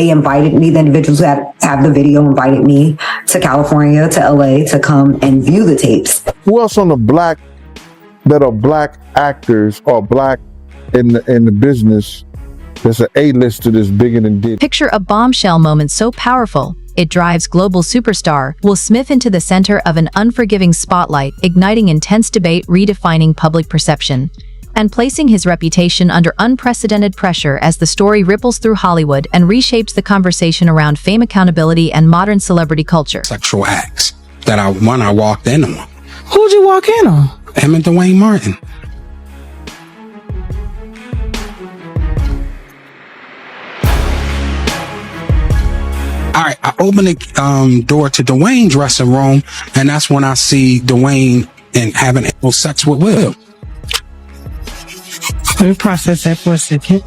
They invited me, the individuals who have the video invited me to California, to LA, to come and view the tapes. Who else on the black that are black actors or black in the business that's an A-lister that's bigger than Diddy? Picture a bombshell moment so powerful it drives global superstar Will Smith into the center of an unforgiving spotlight, igniting intense debate, redefining public perception, and placing his reputation under unprecedented pressure as the story ripples through Hollywood and reshapes the conversation around fame, accountability, and modern celebrity culture. Sexual acts that I walked in on. Who'd you walk in on? Him and Dwayne Martin. All right, I open the door to Dwayne's dressing room, and that's when I see Dwayne and having anal sex with Will. Let me process that for a second.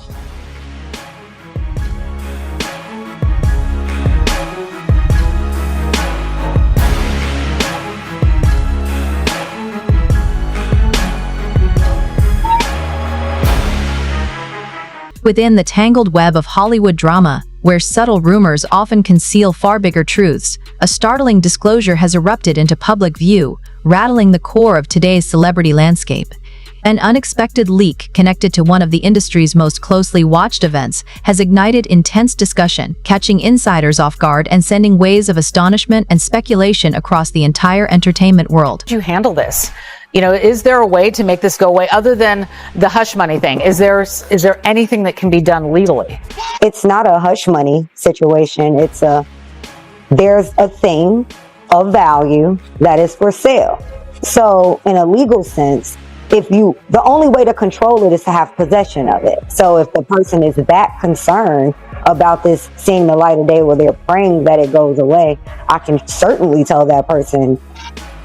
Within the tangled web of Hollywood drama, where subtle rumors often conceal far bigger truths, a startling disclosure has erupted into public view, rattling the core of today's celebrity landscape. An unexpected leak connected to one of the industry's most closely watched events has ignited intense discussion, catching insiders off guard and sending waves of astonishment and speculation across the entire entertainment world. How do you handle this? You know, is there a way to make this go away other than the hush money thing? Is there anything that can be done legally? It's not a hush money situation. There's a thing of value that is for sale. So in a legal sense, the only way to control it is to have possession of it. So if the person is that concerned about this seeing the light of day where they're praying that it goes away, I can certainly tell that person,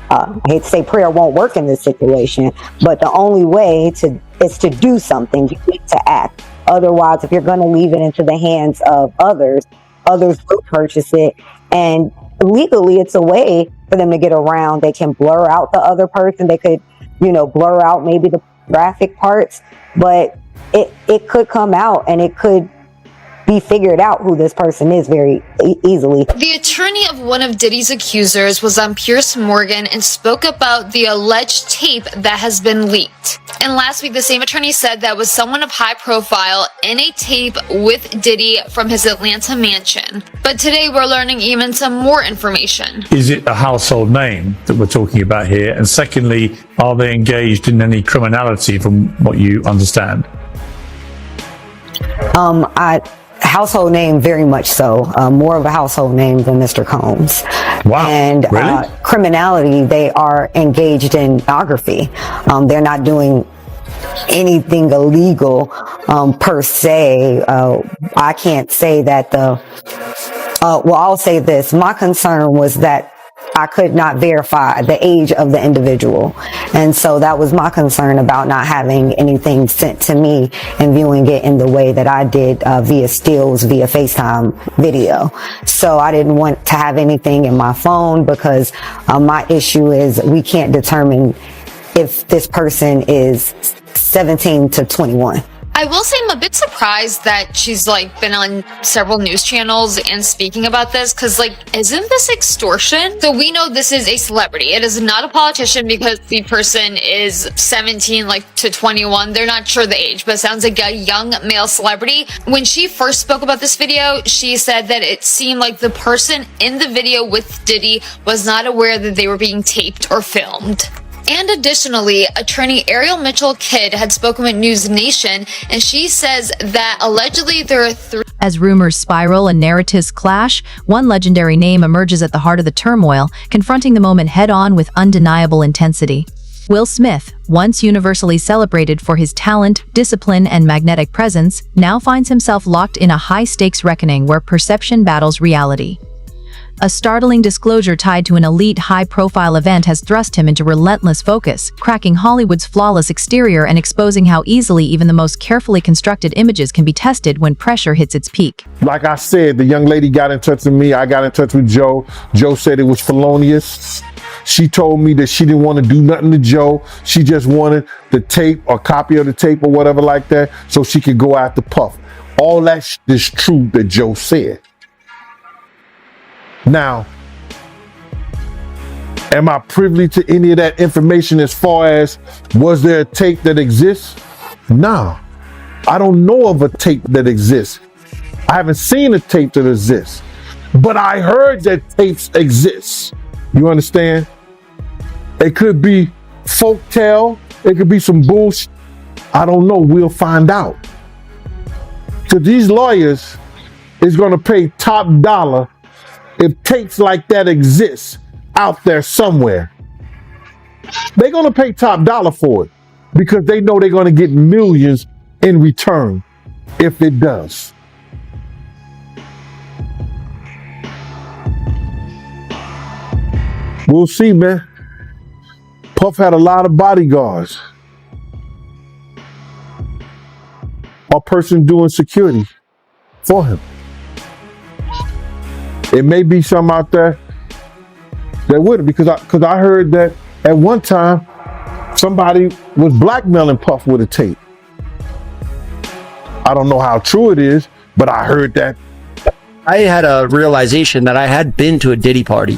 I hate to say prayer won't work in this situation, but the only way is to do something. You need to act. Otherwise, if you're going to leave it into the hands of others will purchase it. And legally, it's a way for them to get around. They can blur out the other person. They could, blur out maybe the graphic parts, but it could come out and it could be figured out who this person is very easily. The attorney of one of Diddy's accusers was on Piers Morgan and spoke about the alleged tape that has been leaked. And last week, the same attorney said that was someone of high profile in a tape with Diddy from his Atlanta mansion. But today, we're learning even some more information. Is it a household name that we're talking about here? And secondly, are they engaged in any criminality from what you understand? Household name, very much so. More of a household name than Mr. Combs. Wow. And really? Criminality, they are engaged in pornography. They're not doing anything illegal per se. I can't say that I'll say this. My concern was that I could not verify the age of the individual. And so that was my concern about not having anything sent to me and viewing it in the way that I did via stills, via FaceTime video. So I didn't want to have anything in my phone because my issue is we can't determine if this person is 17 to 21. I will say I'm a bit surprised that she's been on several news channels and speaking about this, because isn't this extortion? So we know this is a celebrity. It is not a politician because the person is 17 to 21. They're not sure the age, but it sounds like a young male celebrity. When she first spoke about this video, she said that it seemed like the person in the video with Diddy was not aware that they were being taped or filmed. And additionally, attorney Ariel Mitchell-Kidd had spoken with News Nation, and she says that allegedly there are three. As rumors spiral and narratives clash, one legendary name emerges at the heart of the turmoil, confronting the moment head-on with undeniable intensity. Will Smith, once universally celebrated for his talent, discipline, and magnetic presence, now finds himself locked in a high-stakes reckoning where perception battles reality. A startling disclosure tied to an elite high-profile event has thrust him into relentless focus, cracking Hollywood's flawless exterior and exposing how easily even the most carefully constructed images can be tested when pressure hits its peak. Like I said, the young lady got in touch with me. I got in touch with Joe. Joe said it was felonious. She told me that she didn't want to do nothing to Joe. She just wanted the tape or copy of the tape or whatever like that so she could go after Puff. all that is true that Joe said. Now, am I privy to any of that information as far as was there a tape that exists? Nah, I don't know of a tape that exists. I haven't seen a tape that exists, but I heard that tapes exist. You understand? It could be folktale. It could be some bullshit. I don't know. We'll find out. So these lawyers is going to pay top dollar if tapes like that exist out there somewhere. They're going to pay top dollar for it because they know they're going to get millions in return if it does. We'll see, man. Puff had a lot of bodyguards. A person doing security for him. It may be some out there that wouldn't, because I heard that at one time somebody was blackmailing Puff with a tape. I don't know how true it is, but I heard that. I had a realization that I had been to a Diddy party.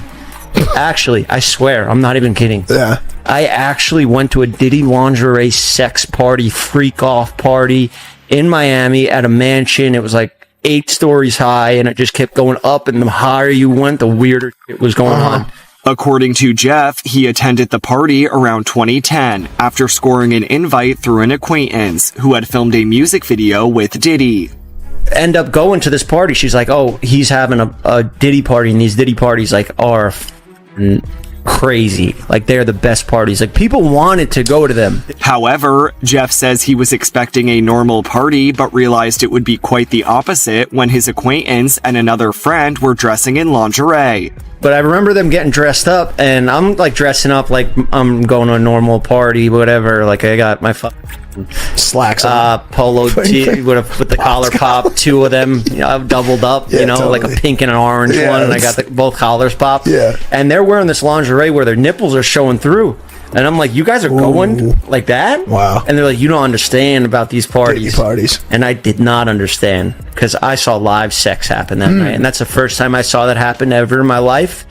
Actually, I swear, I'm not even kidding. Yeah. I actually went to a Diddy lingerie sex party, freak off party in Miami at a mansion. It was like 8 stories high, and it just kept going up, and the higher you went, the weirder it was going on. According to Jeff, he attended the party around 2010 after scoring an invite through an acquaintance who had filmed a music video with Diddy. End up going to this party. She's like, oh, he's having a Diddy party, and these Diddy parties like are crazy. Like, they're the best parties. Like, people wanted to go to them. However, Jeff says he was expecting a normal party, but realized it would be quite the opposite when his acquaintance and another friend were dressing in lingerie. But I remember them getting dressed up, and I'm like dressing up like I'm going to a normal party, whatever. Like, I got my slacks, polo tee with the collar pop, 2 of them, doubled up, totally. like a pink and an orange one, and I got both collars popped. Yeah. And they're wearing this lingerie where their nipples are showing through. And I'm like, you guys are going like that? Wow. And they're like, you don't understand about these parties. Diddy parties. And I did not understand, because I saw live sex happen that night. And that's the first time I saw that happen ever in my life.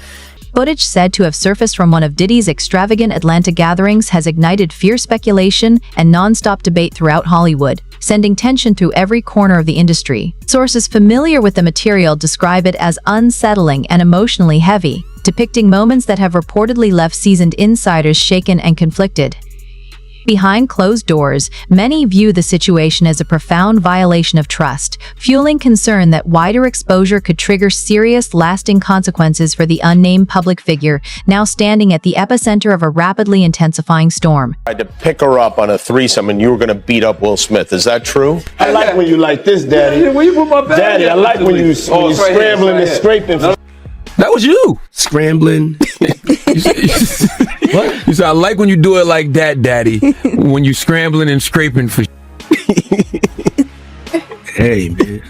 Footage said to have surfaced from one of Diddy's extravagant Atlanta gatherings has ignited fierce speculation and non-stop debate throughout Hollywood, sending tension through every corner of the industry. Sources familiar with the material describe it as unsettling and emotionally heavy, depicting moments that have reportedly left seasoned insiders shaken and conflicted. Behind closed doors, many view the situation as a profound violation of trust, fueling concern that wider exposure could trigger serious, lasting consequences for the unnamed public figure, now standing at the epicenter of a rapidly intensifying storm. I had to pick her up on a threesome, and you were going to beat up Will Smith. Is that true? I like when you like this, Daddy. Where you put my bag? Daddy, I like when you scrambling and scraping. That was you. Scrambling. What? You said, I like when you do it like that, Daddy. When you scrambling and scraping for Hey, man.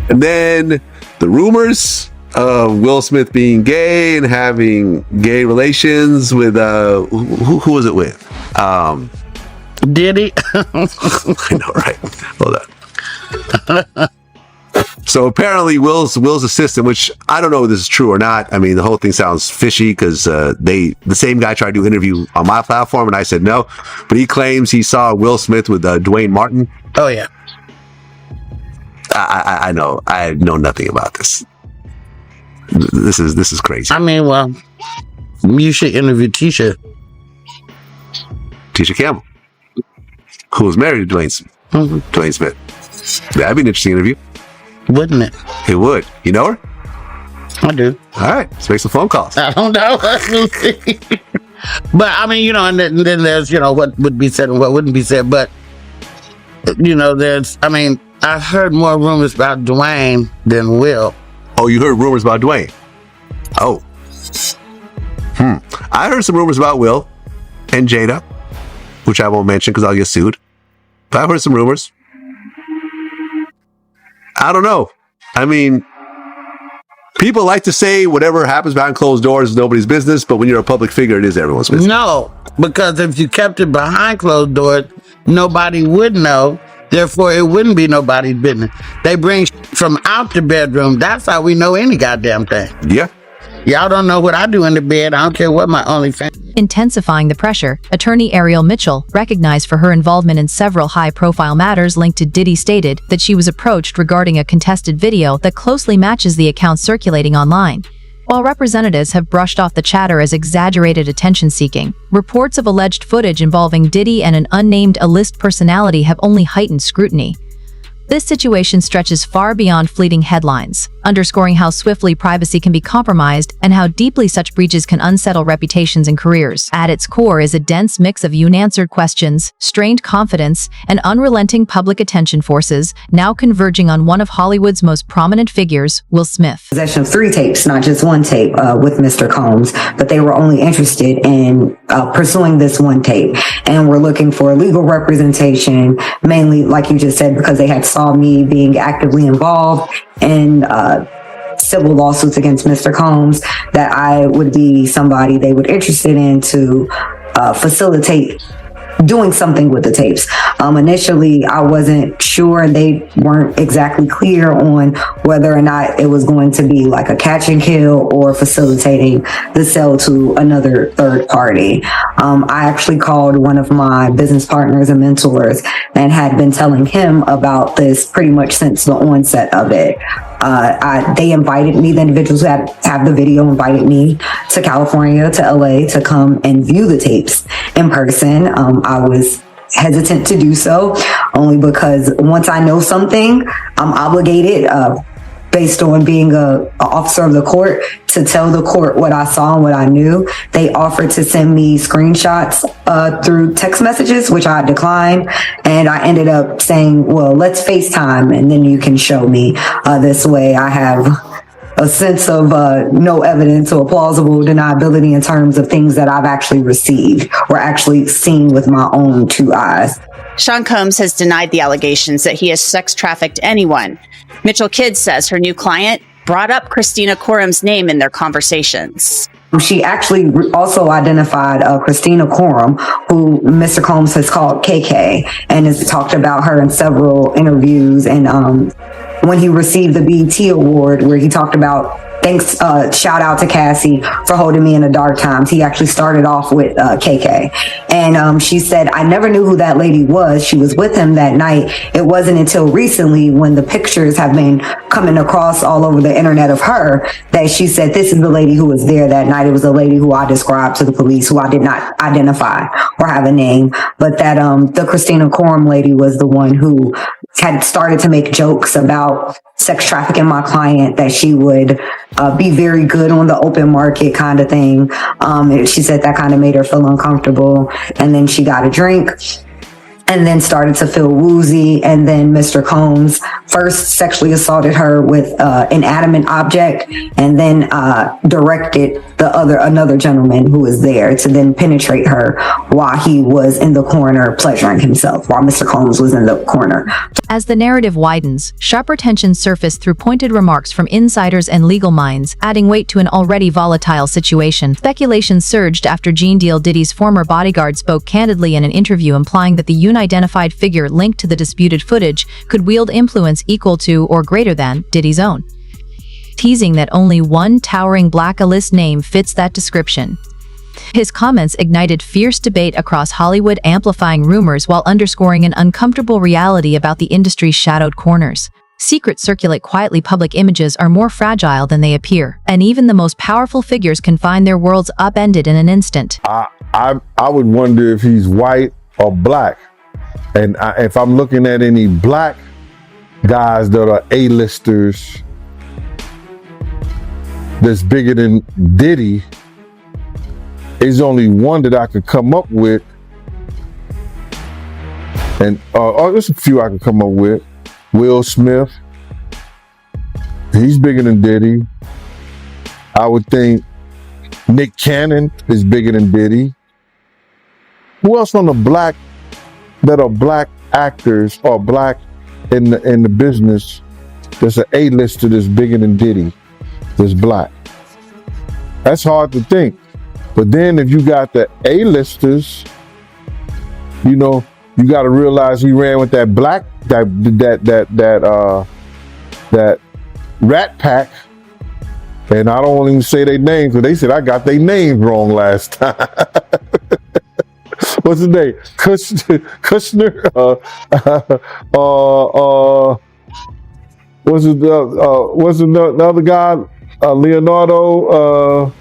And then the rumors of Will Smith being gay and having gay relations with who was it with? Diddy. I know, right? Hold on. So apparently Will's assistant, which I don't know if this is true or not. I mean, the whole thing sounds fishy because the same guy tried to interview on my platform and I said no, but he claims he saw Will Smith with Dwayne Martin. Oh yeah. I know. I know nothing about this. This is crazy. I mean, well, you should interview Tisha Campbell, who was married to Dwayne Smith. That'd be an interesting interview. Wouldn't it? It would. You know her? I do. All right. Let's make some phone calls. I don't know. But I mean, and then there's, what would be said and what wouldn't be said. But, I've heard more rumors about Dwayne than Will. Oh, you heard rumors about Dwayne? Oh. I heard some rumors about Will and Jada, which I won't mention because I'll get sued. But I've heard some rumors. I don't know. I mean, People like to say whatever happens behind closed doors is nobody's business, but when you're a public figure, it is everyone's business. No, because if you kept it behind closed doors, nobody would know. Therefore, it wouldn't be nobody's business. They bring from out the bedroom. That's how we know any goddamn thing. Yeah. Y'all don't know what I do in the bed. I don't care what my OnlyFans. Intensifying the pressure, attorney Ariel Mitchell, recognized for her involvement in several high-profile matters linked to Diddy, stated that she was approached regarding a contested video that closely matches the account circulating online. While representatives have brushed off the chatter as exaggerated attention-seeking, reports of alleged footage involving Diddy and an unnamed A-list personality have only heightened scrutiny. This situation stretches far beyond fleeting headlines, underscoring how swiftly privacy can be compromised and how deeply such breaches can unsettle reputations and careers. At its core is a dense mix of unanswered questions, strained confidence, and unrelenting public attention forces, now converging on one of Hollywood's most prominent figures, Will Smith. Possession of 3 tapes, not just 1 tape with Mr. Combs, but they were only interested in pursuing this 1 tape. And we're looking for legal representation, mainly, like you just said, because they had saw me being actively involved in civil lawsuits against Mr. Combs, that I would be somebody they were interested in to facilitate doing something with the tapes. Initially, I wasn't sure, and they weren't exactly clear on whether or not it was going to be like a catch and kill or facilitating the sale to another third party. I actually called one of my business partners and mentors and had been telling him about this pretty much since the onset of it. They invited me, the individuals who have the video invited me to California, to LA, to come and view the tapes in person. I was hesitant to do so only because once I know something, I'm obligated, based on being an officer of the court, to tell the court what I saw and what I knew. They offered to send me screenshots through text messages, which I declined. And I ended up saying, well, let's FaceTime and then you can show me. This way I have a sense of no evidence or plausible deniability in terms of things that I've actually received or actually seen with my own 2 eyes. Sean Combs has denied the allegations that he has sex trafficked anyone. Mitchell Kidd says her new client brought up Christina Quorum's name in their conversations. She actually also identified Christina Quorum, who Mr. Combs has called KK, and has talked about her in several interviews. And when he received the BET Award, where he talked about, thanks, shout out to Cassie for holding me in the dark times. He actually started off with KK. And she said, I never knew who that lady was. She was with him that night. It wasn't until recently, when the pictures have been coming across all over the internet of her, that she said, this is the lady who was there that night. It was a lady who I described to the police, who I did not identify or have a name, but that the Christina Quorum lady was the one who had started to make jokes about sex trafficking my client, that she would be very good on the open market kind of thing. She said that kind of made her feel uncomfortable. And then she got a drink and then started to feel woozy. And then Mr. Combs first sexually assaulted her with an inanimate object, and then directed another gentleman who was there to then penetrate her while he was in the corner pleasuring himself, while Mr. Combs was in the corner. As the narrative widens, sharper tensions surface through pointed remarks from insiders and legal minds, adding weight to an already volatile situation. Speculation surged after Gene Deal Diddy's former bodyguard spoke candidly in an interview, implying that the unidentified figure linked to the disputed footage could wield influence equal to or greater than Diddy's own, teasing that only one towering black A-list name fits that description. His comments ignited fierce debate across Hollywood, amplifying rumors while underscoring an uncomfortable reality about the industry's shadowed corners. Secrets circulate quietly. Public images are more fragile than they appear, and even the most powerful figures can find their worlds upended in an instant. I would wonder if he's white or black. And if I'm looking at any black guys that are A-listers that's bigger than Diddy, there's only one that I could come up with. And there's a few I could come up with. Will Smith, he's bigger than Diddy. I would think Nick Cannon is bigger than Diddy. Who else on the black that are black actors or black in the business that's an A-lister that's bigger than Diddy? is black. That's hard to think. But then if you got the A-listers, you know, you got to realize he ran with that black, that Rat Pack. And I don't even say their names because they said I got their names wrong last time. What's his name? Kushner? What's the other guy? Leonardo?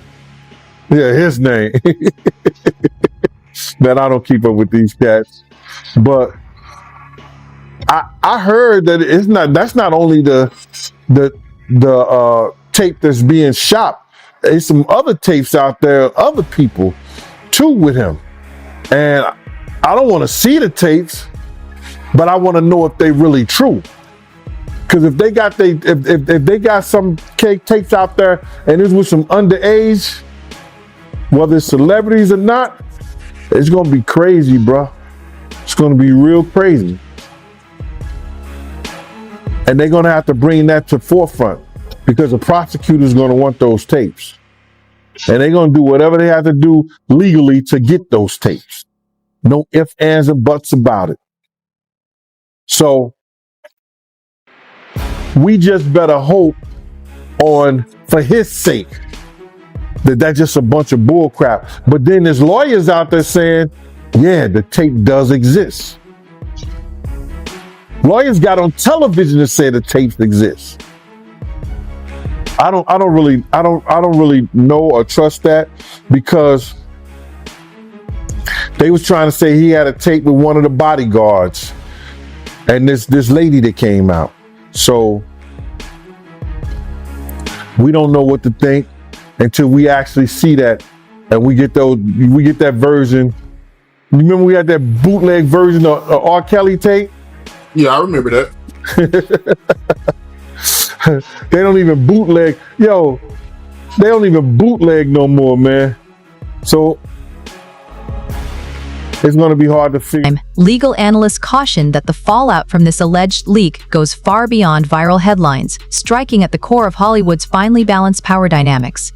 Yeah, his name. Man, I don't keep up with these cats. But I heard that that's not only the tape that's being shot. There's some other tapes out there, other people too with him. And I don't want to see the tapes, but I want to know if they really true. Because if they got if they got some tapes out there and it's with some underage, whether it's celebrities or not, it's gonna be crazy, bro. It's gonna be real crazy. And they're gonna have to bring that to forefront because the prosecutor's gonna want those tapes. And they're gonna do whatever they have to do legally to get those tapes. No ifs, ands, and buts about it. So we just better hope for his sake, that's just a bunch of bull crap. But then there's lawyers out there saying, yeah, the tape does exist. Lawyers got on television to say the tapes exist. I don't really know or trust that because they was trying to say he had a tape with one of the bodyguards and this lady that came out. So we don't know what to think until we actually see that and we get that version. You remember we had that bootleg version of R. Kelly tape? Yeah, I remember that. They don't even bootleg. Yo, they don't even bootleg no more, man. So it's going to be hard to figure. Legal analysts cautioned that the fallout from this alleged leak goes far beyond viral headlines, striking at the core of Hollywood's finely balanced power dynamics.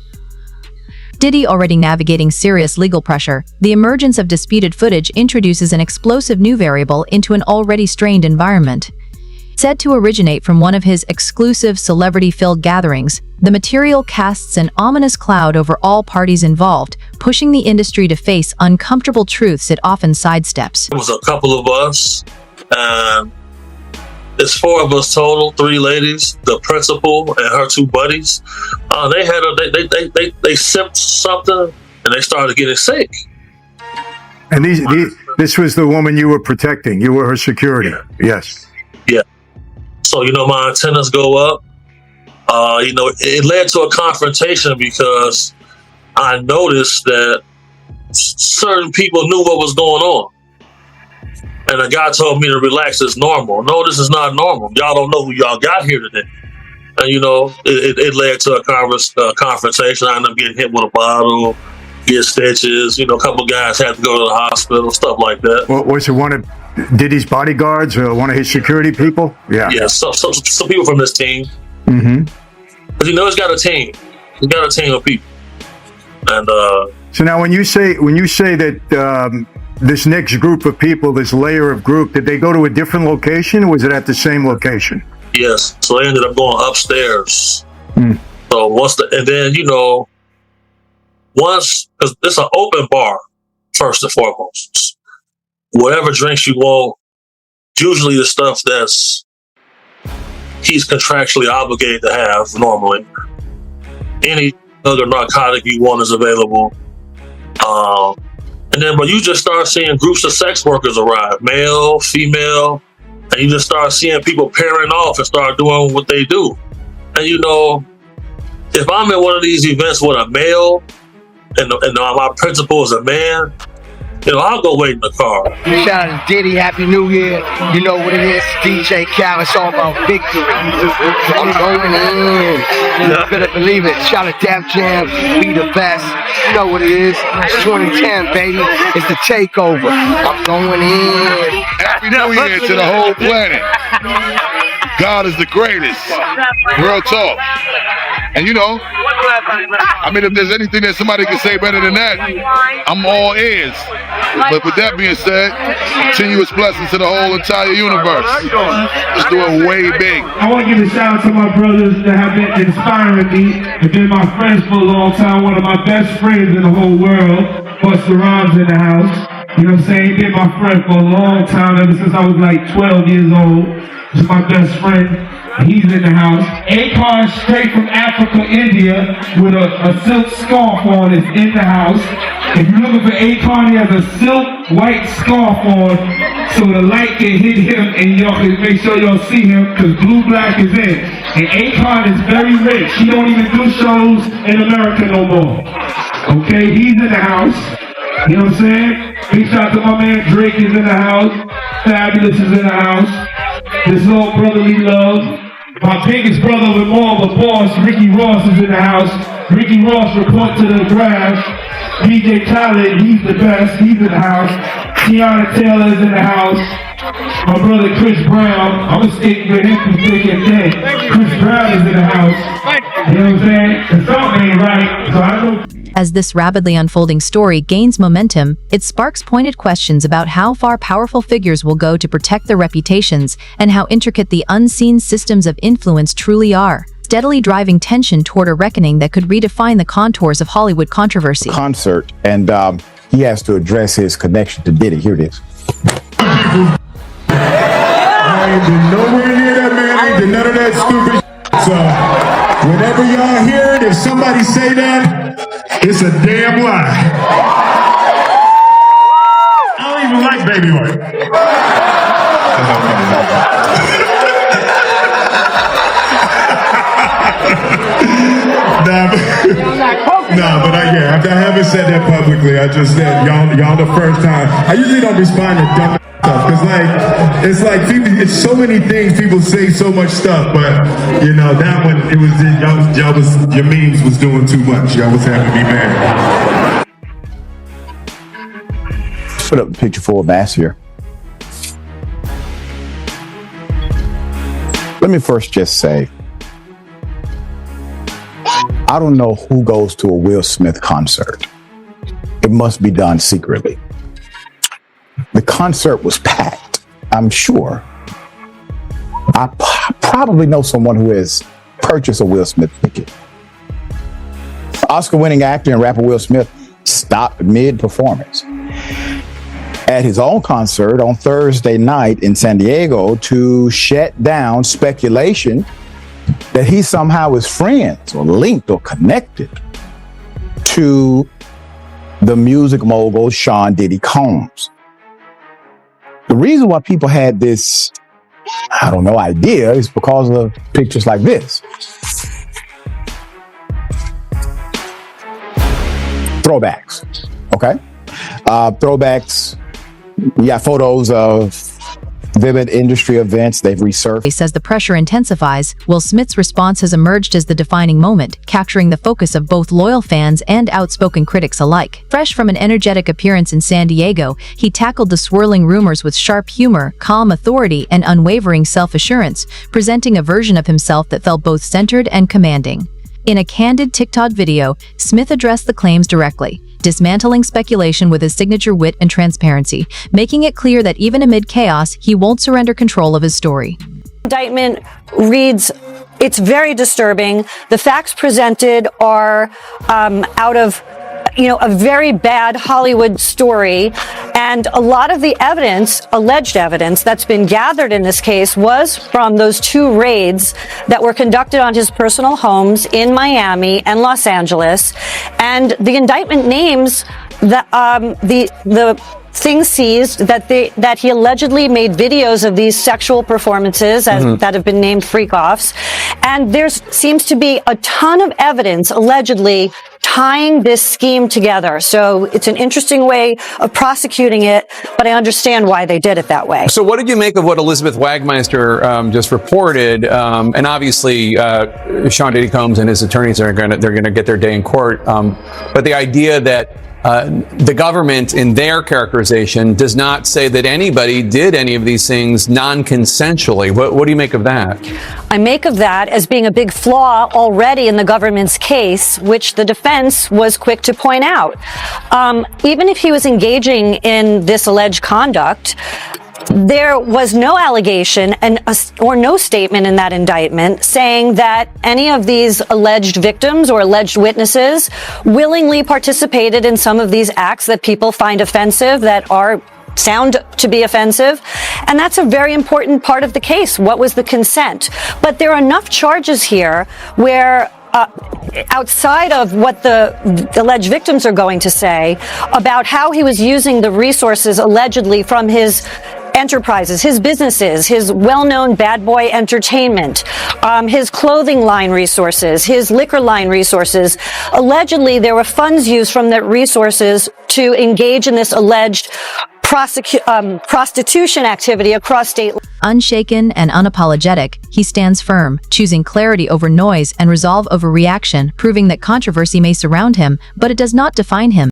Diddy already navigating serious legal pressure, the emergence of disputed footage introduces an explosive new variable into an already strained environment. Said to originate from one of his exclusive celebrity-filled gatherings, the material casts an ominous cloud over all parties involved, pushing the industry to face uncomfortable truths it often sidesteps. It was a couple of us, and it's 4 of us total, 3 ladies, the principal and her 2 buddies. They sipped something and they started getting sick. And this was the woman you were protecting. You were her security. Yes. Yeah. So, my antennas go up. It led to a confrontation because I noticed that certain people knew what was going on. And the guy told me to relax, it's normal. No, this is not normal. Y'all don't know who y'all got here today. And, it led to a confrontation. I ended up getting hit with a bottle, get stitches. A couple guys had to go to the hospital, stuff like that. Well, was it one of Diddy's bodyguards or one of his security people? Yeah. Yeah, some people from this team. Mm-hmm. But he's got a team. He's got a team of people. And so now when you say that this next group of people, this layer of group, did they go to a different location or was it at the same location? Yes. So they ended up going upstairs. Mm. So once because it's an open bar, first and foremost. Whatever drinks you want, usually the stuff that's he's contractually obligated to have normally. Any other narcotic you want is available. But you just start seeing groups of sex workers arrive, male, female, and you just start seeing people pairing off and start doing what they do. And if I'm at one of these events with a male and my principal is a man, I'll go wait in the car. Shout out to Diddy, Happy New Year. You know what it is, DJ Cal, it's all about victory. I'm going in. You better believe it. Shout out to Def Jam, be the best. You know what it is, it's 2010, baby. It's the takeover. I'm going in. Happy New Year to the whole planet. God is the greatest. Real talk. And you know, I mean, if there's anything that somebody can say better than that, I'm all ears. But with that being said, continuous blessings to the whole entire universe. Let's do it way big. I want to give a shout out to my brothers that have been inspiring me and been my friends for a long time. One of my best friends in the whole world, Busta Rhymes in the house. You know what I'm saying? He's been my friend for a long time, ever since I was like 12 years old. He's my best friend. He's in the house. Akon, straight from Africa, India, with a silk scarf on, is in the house. If you're looking for Akon, he has a silk white scarf on, so the light can hit him and y'all can make sure y'all see him, because Blue Black is in. And Akon is very rich. He don't even do shows in America no more. Okay, he's in the house. You know what I'm saying? Big shout out to my man Drake is in the house. Fabulous is in the house. This little brotherly love. My biggest brother of them all, the boss, Ricky Ross, is in the house. Ricky Ross, report to the grass. DJ Khaled, he's the best. He's in the house. Tiana Taylor is in the house. My brother Chris Brown, I'm gonna stick with him for thick and thin. Chris Brown is in the house. You know what I'm saying? And something ain't right, so I know. As this rapidly unfolding story gains momentum, it sparks pointed questions about how far powerful figures will go to protect their reputations and how intricate the unseen systems of influence truly are, steadily driving tension toward a reckoning that could redefine the contours of Hollywood controversy. Concert, and he has to address his connection to Diddy. Here it is. I ain't been nowhere near that man. I ain't did none of that stupid shit. So whenever y'all hear it, if somebody say that, it's a damn lie. I don't even like baby oil. But I haven't said that publicly. I just said y'all the first time. I usually don't respond to dumb stuff because it's like people, it's so many things people say, so much stuff, but you know that one, it was your memes was doing too much. Y'all was having me mad. Put up a picture for a mass here. Let me first just say, I don't know who goes to a Will Smith concert. It must be done secretly. The concert was packed, I'm sure. I probably know someone who has purchased a Will Smith ticket. Oscar-winning actor and rapper Will Smith stopped mid-performance at his own concert on Thursday night in San Diego to shut down speculation that he somehow is friends or linked or connected to the music mogul Sean Diddy Combs. The reason why people had this, idea is because of pictures like this. Throwbacks, okay? Throwbacks, we got photos of vivid industry events they've resurfaced. As the pressure intensifies, Will Smith's response has emerged as the defining moment, capturing the focus of both loyal fans and outspoken critics alike. Fresh from an energetic appearance in San Diego, he tackled the swirling rumors with sharp humor, calm authority, and unwavering self-assurance, presenting a version of himself that felt both centered and commanding. In a candid TikTok video, Smith addressed the claims directly, dismantling speculation with his signature wit and transparency, making it clear that even amid chaos, he won't surrender control of his story. Indictment reads, it's very disturbing. The facts presented are out of a very bad Hollywood story. And a lot of the evidence, alleged evidence, that's been gathered in this case was from those two raids that were conducted on his personal homes in Miami and Los Angeles. And the indictment names the things seized that he allegedly made videos of these sexual performances that have been named freak-offs. And there seems to be a ton of evidence allegedly tying this scheme together. So it's an interesting way of prosecuting it, but I understand why they did it that way. So what did you make of what Elizabeth Wagmeister just reported? And obviously, Sean Diddy Combs and his attorneys they're going to get their day in court. But the idea that The government, in their characterization, does not say that anybody did any of these things non-consensually. What do you make of that? I make of that as being a big flaw already in the government's case, which the defense was quick to point out. Even if he was engaging in this alleged conduct, there was no allegation or no statement in that indictment saying that any of these alleged victims or alleged witnesses willingly participated in some of these acts that people find offensive, that sound to be offensive. And that's a very important part of the case. What was the consent? But there are enough charges here where outside of what the alleged victims are going to say about how he was using the resources allegedly from his enterprises, his businesses, his well-known Bad Boy Entertainment, his clothing line resources, his liquor line resources. Allegedly, there were funds used from that resources to engage in this alleged prostitution activity across state lines. Unshaken and unapologetic, he stands firm, choosing clarity over noise and resolve over reaction, proving that controversy may surround him, but it does not define him.